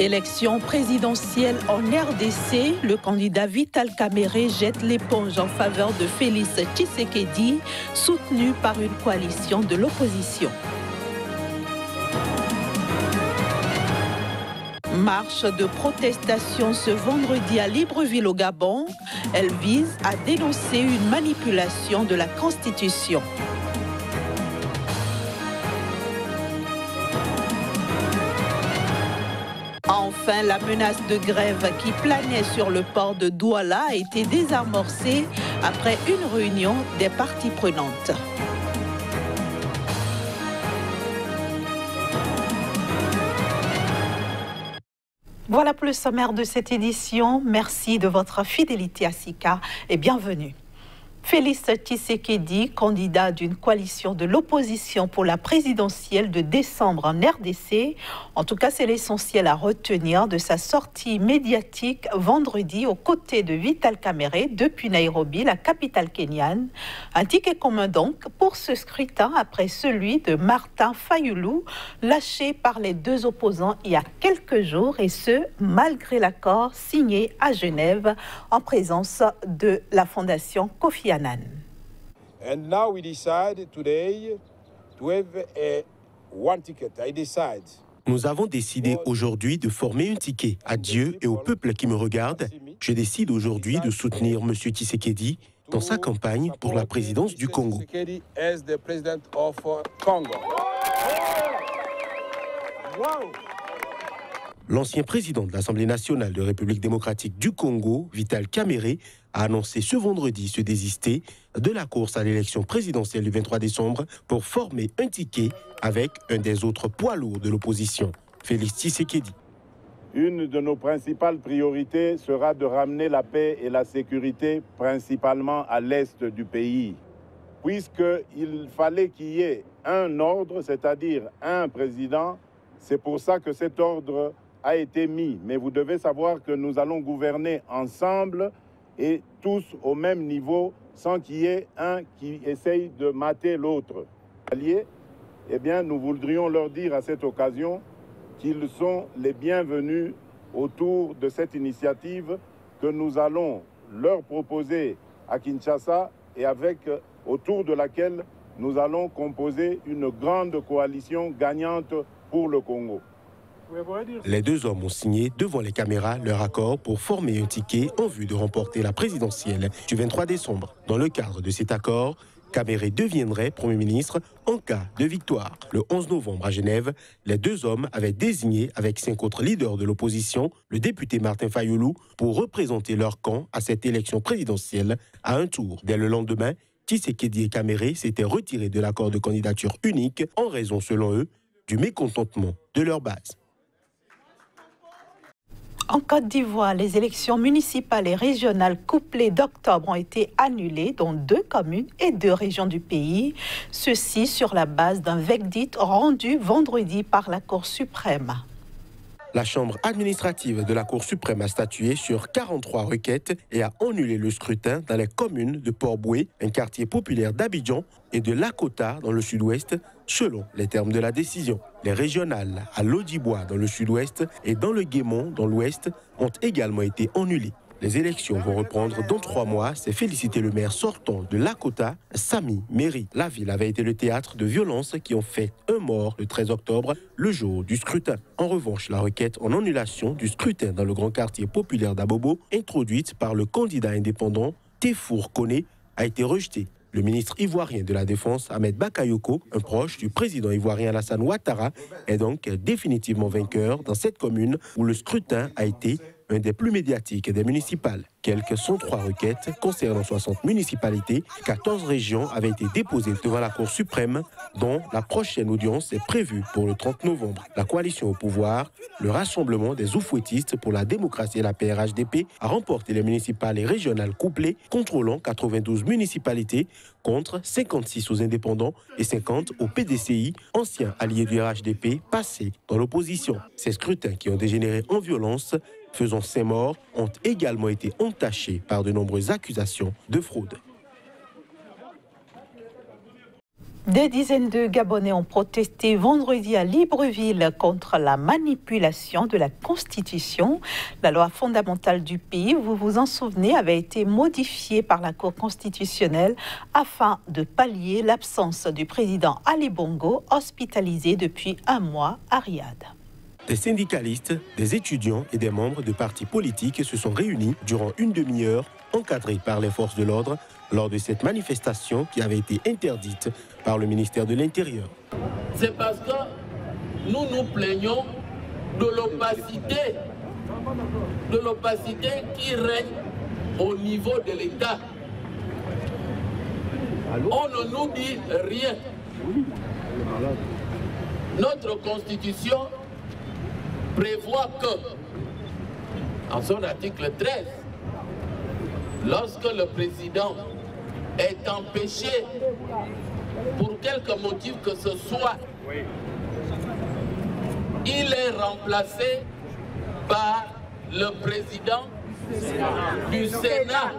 Élection présidentielle en RDC, le candidat Vital Kamerhe jette l'éponge en faveur de Félix Tshisekedi, soutenu par une coalition de l'opposition. Marche de protestation ce vendredi à Libreville au Gabon. Elle vise à dénoncer une manipulation de la Constitution. Enfin, la menace de grève qui planait sur le port de Douala a été désamorcée après une réunion des parties prenantes. Voilà pour le sommaire de cette édition. Merci de votre fidélité à Sika et bienvenue. Félix Tshisekedi, candidat d'une coalition de l'opposition pour la présidentielle de décembre en RDC. En tout cas, c'est l'essentiel à retenir de sa sortie médiatique vendredi aux côtés de Vital Kamerhe depuis Nairobi, la capitale kenyane. Un ticket commun donc pour ce scrutin après celui de Martin Fayulu, lâché par les deux opposants il y a quelques jours, et ce, malgré l'accord signé à Genève en présence de la fondation Kofi Annan. And now we decide today to have one ticket. I decide. Nous avons décidé aujourd'hui de former un ticket. À Dieu et au peuple qui me regarde, je décide aujourd'hui de soutenir M. Tshisekedi dans sa campagne pour la présidence du Congo. L'ancien président de l'Assemblée nationale de République démocratique du Congo, Vital Kamerhe, a annoncé ce vendredi se désister de la course à l'élection présidentielle du 23 décembre pour former un ticket avec un des autres poids lourds de l'opposition, Félix Tshisekedi. Une de nos principales priorités sera de ramener la paix et la sécurité principalement à l'est du pays, puisqu'il fallait qu'il y ait un ordre, c'est-à-dire un président. C'est pour ça que cet ordre a été mis. Mais vous devez savoir que nous allons gouverner ensemble et tous au même niveau, sans qu'il y ait un qui essaye de mater l'autre. Eh bien, nous voudrions leur dire à cette occasion qu'ils sont les bienvenus autour de cette initiative que nous allons leur proposer à Kinshasa et autour de laquelle nous allons composer une grande coalition gagnante pour le Congo. Les deux hommes ont signé devant les caméras leur accord pour former un ticket en vue de remporter la présidentielle du 23 décembre. Dans le cadre de cet accord, Kamerhe deviendrait Premier ministre en cas de victoire. Le 11 novembre à Genève, les deux hommes avaient désigné avec 5 autres leaders de l'opposition le député Martin Fayulu pour représenter leur camp à cette élection présidentielle à un tour. Dès le lendemain, Tshisekedi et Kamerhe s'étaient retirés de l'accord de candidature unique en raison, selon eux, du mécontentement de leur base. En Côte d'Ivoire, les élections municipales et régionales couplées d'octobre ont été annulées dans 2 communes et 2 régions du pays. Ceci sur la base d'un verdict rendu vendredi par la Cour suprême. La Chambre administrative de la Cour suprême a statué sur 43 requêtes et a annulé le scrutin dans les communes de Port-Boué, un quartier populaire d'Abidjan, et de Lakota dans le sud-ouest, selon les termes de la décision. Les régionales à Lodibois dans le sud-ouest et dans le Guémont dans l'ouest ont également été annulées. Les élections vont reprendre dans 3 mois, s'est félicité le maire sortant de Lakota, Sami Méry. La ville avait été le théâtre de violences qui ont fait un mort le 13 octobre, le jour du scrutin. En revanche, la requête en annulation du scrutin dans le grand quartier populaire d'Abobo, introduite par le candidat indépendant Tefour Koné, a été rejetée. Le ministre ivoirien de la Défense, Ahmed Bakayoko, un proche du président ivoirien Alassane Ouattara, est donc définitivement vainqueur dans cette commune où le scrutin a été un des plus médiatiques des municipales. Quelques 103 requêtes concernant 60 municipalités, 14 régions avaient été déposées devant la Cour suprême, dont la prochaine audience est prévue pour le 30 novembre. La coalition au pouvoir, le Rassemblement des Oufouettistes pour la démocratie et la PRHDP, a remporté les municipales et régionales couplées, contrôlant 92 municipalités contre 56 aux indépendants et 50 au PDCI, anciens alliés du RHDP, passés dans l'opposition. Ces scrutins qui ont dégénéré en violence, faisant 5 morts, ont également été entachés par de nombreuses accusations de fraude. Des dizaines de Gabonais ont protesté vendredi à Libreville contre la manipulation de la Constitution. La loi fondamentale du pays, vous vous en souvenez, avait été modifiée par la Cour constitutionnelle afin de pallier l'absence du président Ali Bongo, hospitalisé depuis un mois à Riyad. Des syndicalistes, des étudiants et des membres de partis politiques se sont réunis durant une demi-heure, encadrés par les forces de l'ordre, lors de cette manifestation qui avait été interdite par le ministère de l'Intérieur. C'est parce que nous nous plaignons de l'opacité qui règne au niveau de l'État. On ne nous dit rien. Notre Constitution prévoit que, en son article 13, lorsque le président est empêché pour quelque motif que ce soit, il est remplacé par le président du Sénat.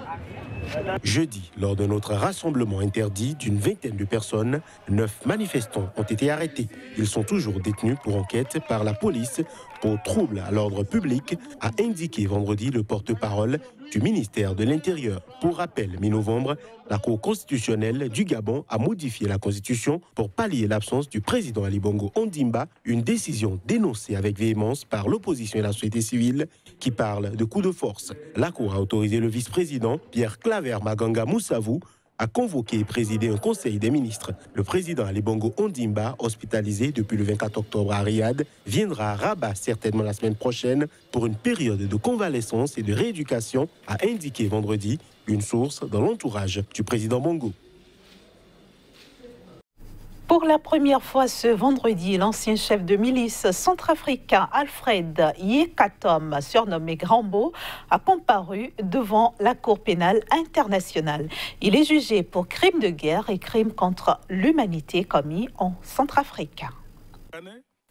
Jeudi, lors d'un autre rassemblement interdit d'une vingtaine de personnes, 9 manifestants ont été arrêtés. Ils sont toujours détenus pour enquête par la police pour trouble à l'ordre public, a indiqué vendredi le porte-parole du ministère de l'Intérieur. Pour rappel, mi-novembre, la Cour constitutionnelle du Gabon a modifié la Constitution pour pallier l'absence du président Ali Bongo Ondimba, une décision dénoncée avec véhémence par l'opposition et la société civile qui parle de coup de force. La Cour a autorisé le vice-président Pierre Claver Maganga Moussavou a convoqué et présidé un conseil des ministres. Le président Ali Bongo Ondimba, hospitalisé depuis le 24 octobre à Riyad, viendra à Rabat certainement la semaine prochaine pour une période de convalescence et de rééducation, a indiqué vendredi une source dans l'entourage du président Bongo. Pour la première fois ce vendredi, l'ancien chef de milice centrafricain Alfred Yekatom, surnommé Grambo, a comparu devant la Cour pénale internationale. Il est jugé pour crimes de guerre et crimes contre l'humanité commis en Centrafrique.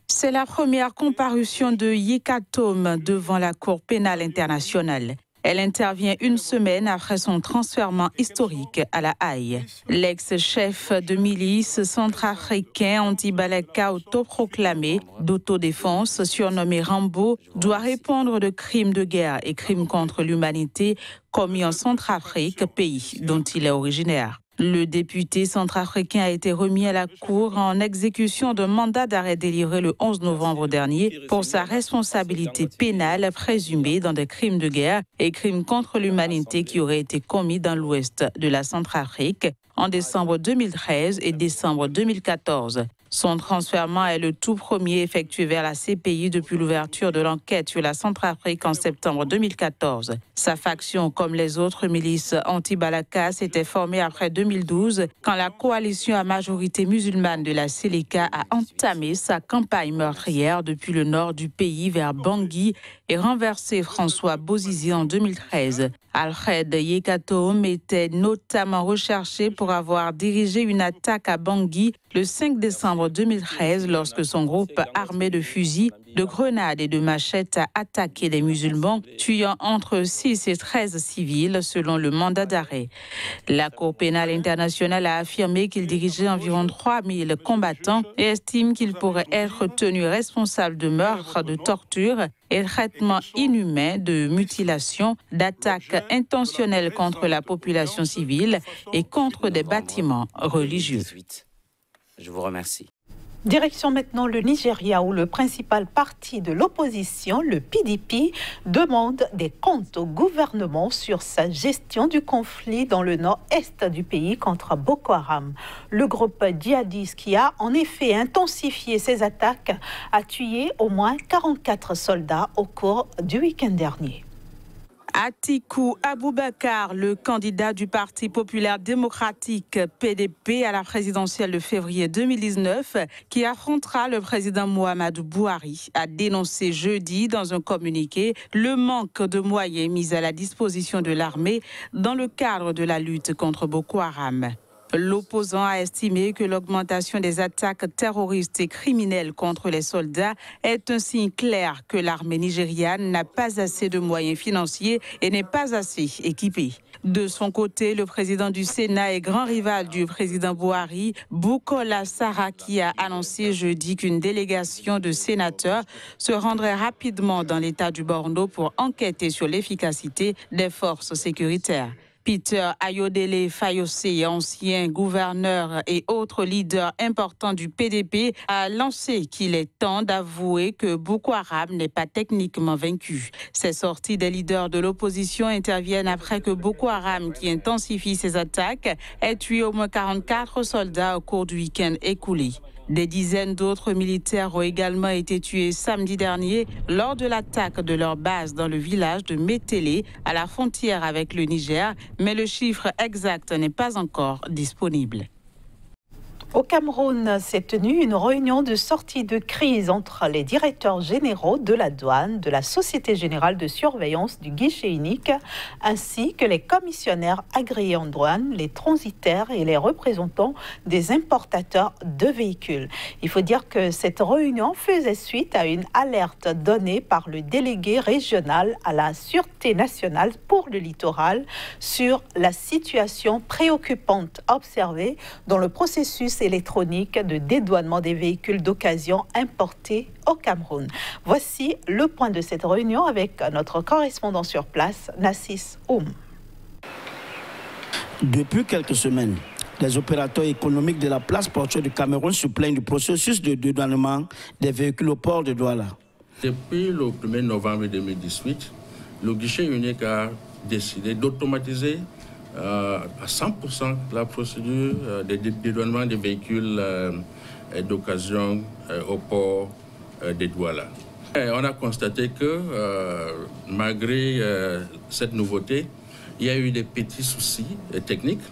C'est la première comparution de Yekatom devant la Cour pénale internationale. Elle intervient une semaine après son transfèrement historique à La Haye. L'ex-chef de milice centrafricain anti-Balaka autoproclamé d'autodéfense, surnommé Rambo, doit répondre de crimes de guerre et crimes contre l'humanité commis en Centrafrique, pays dont il est originaire. Le député centrafricain a été remis à la Cour en exécution d'un mandat d'arrêt délivré le 11 novembre dernier pour sa responsabilité pénale présumée dans des crimes de guerre et crimes contre l'humanité qui auraient été commis dans l'ouest de la Centrafrique en décembre 2013 et décembre 2014. Son transfèrement est le tout premier effectué vers la CPI depuis l'ouverture de l'enquête sur la Centrafrique en septembre 2014. Sa faction, comme les autres milices anti-Balaka, s'était formée après 2012 quand la coalition à majorité musulmane de la Séléka a entamé sa campagne meurtrière depuis le nord du pays vers Bangui et renversé François Bozizé en 2013. Alfred Yekatom était notamment recherché pour avoir dirigé une attaque à Bangui le 5 décembre 2013 lorsque son groupe armé de fusils, de grenades et de machettes a attaqué les musulmans, tuant entre 6 et 13 civils selon le mandat d'arrêt. La Cour pénale internationale a affirmé qu'il dirigeait environ 3000 combattants et estime qu'il pourrait être tenu responsable de meurtres, de torture et traitements inhumains, de mutilations, d'attaques intentionnelles contre la population civile et contre des bâtiments religieux. Je vous remercie. Direction maintenant le Nigeria où le principal parti de l'opposition, le PDP, demande des comptes au gouvernement sur sa gestion du conflit dans le nord-est du pays contre Boko Haram. Le groupe djihadiste qui a en effet intensifié ses attaques a tué au moins 44 soldats au cours du week-end dernier. Atiku Abubakar, le candidat du Parti populaire démocratique PDP à la présidentielle de février 2019, qui affrontera le président Muhammadu Buhari, a dénoncé jeudi dans un communiqué le manque de moyens mis à la disposition de l'armée dans le cadre de la lutte contre Boko Haram. L'opposant a estimé que l'augmentation des attaques terroristes et criminelles contre les soldats est un signe clair que l'armée nigériane n'a pas assez de moyens financiers et n'est pas assez équipée. De son côté, le président du Sénat et grand rival du président Buhari, Bukola Saraki, a annoncé jeudi qu'une délégation de sénateurs se rendrait rapidement dans l'État du Borno pour enquêter sur l'efficacité des forces sécuritaires. Peter Ayodele Fayose, ancien gouverneur et autre leader important du PDP, a lancé qu'il est temps d'avouer que Boko Haram n'est pas techniquement vaincu. Ces sorties des leaders de l'opposition interviennent après que Boko Haram, qui intensifie ses attaques, ait tué au moins 44 soldats au cours du week-end écoulé. Des dizaines d'autres militaires ont également été tués samedi dernier lors de l'attaque de leur base dans le village de Métélé, à la frontière avec le Niger, mais le chiffre exact n'est pas encore disponible. Au Cameroun s'est tenue une réunion de sortie de crise entre les directeurs généraux de la douane, de la Société générale de surveillance du guichet unique, ainsi que les commissionnaires agréés en douane, les transitaires et les représentants des importateurs de véhicules. Il faut dire que cette réunion faisait suite à une alerte donnée par le délégué régional à la Sûreté nationale pour le littoral sur la situation préoccupante observée dans le processus électronique de dédouanement des véhicules d'occasion importés au Cameroun. Voici le point de cette réunion avec notre correspondant sur place, Nassis Oum. Depuis quelques semaines, les opérateurs économiques de la place portuaire du Cameroun se plaignent du processus de dédouanement des véhicules au port de Douala. Depuis le 1er novembre 2018, le guichet unique a décidé d'automatiser à 100% la procédure de dédouanement des véhicules d'occasion au port de Douala. Et on a constaté que malgré cette nouveauté, il y a eu des petits soucis techniques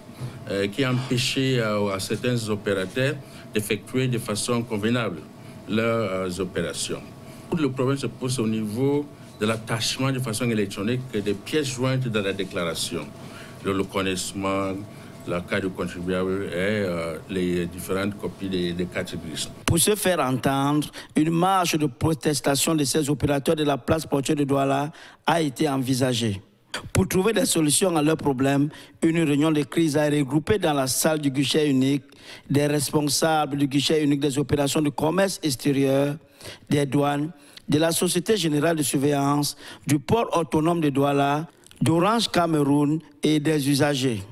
qui empêchaient à certains opérateurs d'effectuer de façon convenable leurs opérations. Le problème se pose au niveau de l'attachement de façon électronique des pièces jointes dans la déclaration. Le reconnaissement, la carte du contribuable et les différentes copies des cartes grises. Pour se faire entendre, une marche de protestation de ces opérateurs de la place portuaire de Douala a été envisagée. Pour trouver des solutions à leurs problèmes, une réunion de crise a regroupé dans la salle du guichet unique des responsables du guichet unique des opérations de commerce extérieur, des douanes, de la Société générale de surveillance, du port autonome de Douala, d'Orange Cameroun et des usagers.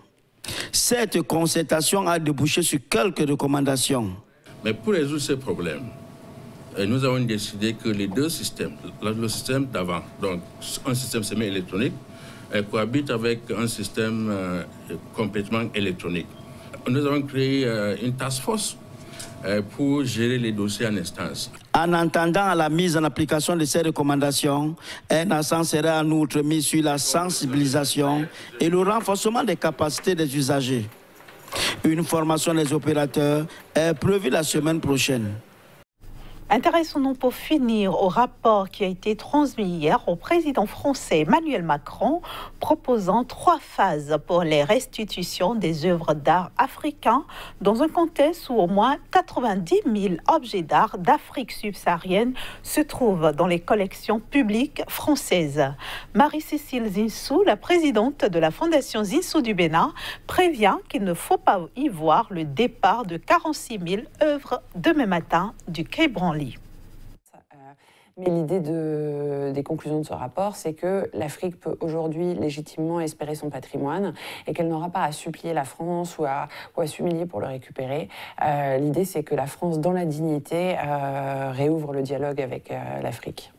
Cette concertation a débouché sur quelques recommandations. Mais pour résoudre ces problèmes, nous avons décidé que les deux systèmes, le système d'avant, donc un système semi-électronique, cohabite avec un système complètement électronique. Nous avons créé une task force pour gérer les dossiers en instance. En attendant la mise en application de ces recommandations, un accent sera en outre mis sur la sensibilisation et le renforcement des capacités des usagers. Une formation des opérateurs est prévue la semaine prochaine. Intéressons-nous pour finir au rapport qui a été transmis hier au président français Emmanuel Macron, proposant 3 phases pour les restitutions des œuvres d'art africains dans un contexte où au moins 90 000 objets d'art d'Afrique subsaharienne se trouvent dans les collections publiques françaises. Marie-Cécile Zinsou, la présidente de la Fondation Zinsou du Bénin, prévient qu'il ne faut pas y voir le départ de 46 000 œuvres demain matin du Quai Branly. Mais l'idée des conclusions de ce rapport, c'est que l'Afrique peut aujourd'hui légitimement espérer son patrimoine et qu'elle n'aura pas à supplier la France ou à s'humilier pour le récupérer. L'idée, c'est que la France, dans la dignité, réouvre le dialogue avec l'Afrique.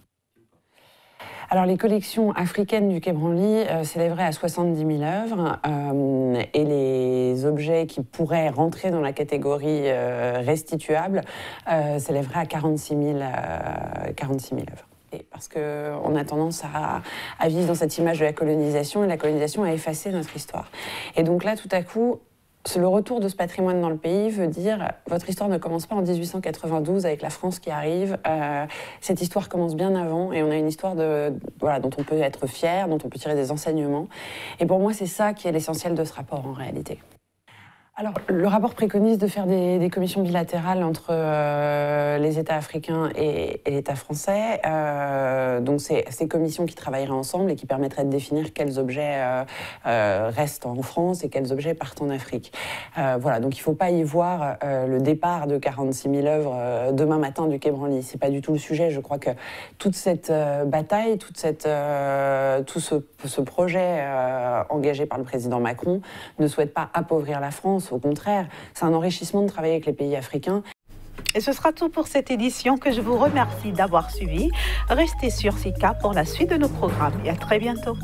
Alors, les collections africaines du Quai Branly s'élèveraient à 70 000 œuvres et les objets qui pourraient rentrer dans la catégorie restituable s'élèveraient à 46 000 œuvres. Et parce qu'on a tendance à vivre dans cette image de la colonisation, et la colonisation a effacé notre histoire. Et donc là, tout à coup, le retour de ce patrimoine dans le pays veut dire votre histoire ne commence pas en 1892 avec la France qui arrive. Cette histoire commence bien avant et on a une histoire dont on peut être fier, dont on peut tirer des enseignements. Et pour moi, c'est ça qui est l'essentiel de ce rapport en réalité. Alors, le rapport préconise de faire des commissions bilatérales entre les États africains et l'État français. Donc, c'est ces commissions qui travailleraient ensemble et qui permettraient de définir quels objets restent en France et quels objets partent en Afrique. Voilà, donc il ne faut pas y voir le départ de 46 000 œuvres demain matin du Quai Branly. Ce n'est pas du tout le sujet. Je crois que toute cette bataille, tout ce projet engagé par le président Macron ne souhaite pas appauvrir la France. Au contraire, c'est un enrichissement de travailler avec les pays africains. Et ce sera tout pour cette édition que je vous remercie d'avoir suivi. Restez sur SICA pour la suite de nos programmes et à très bientôt.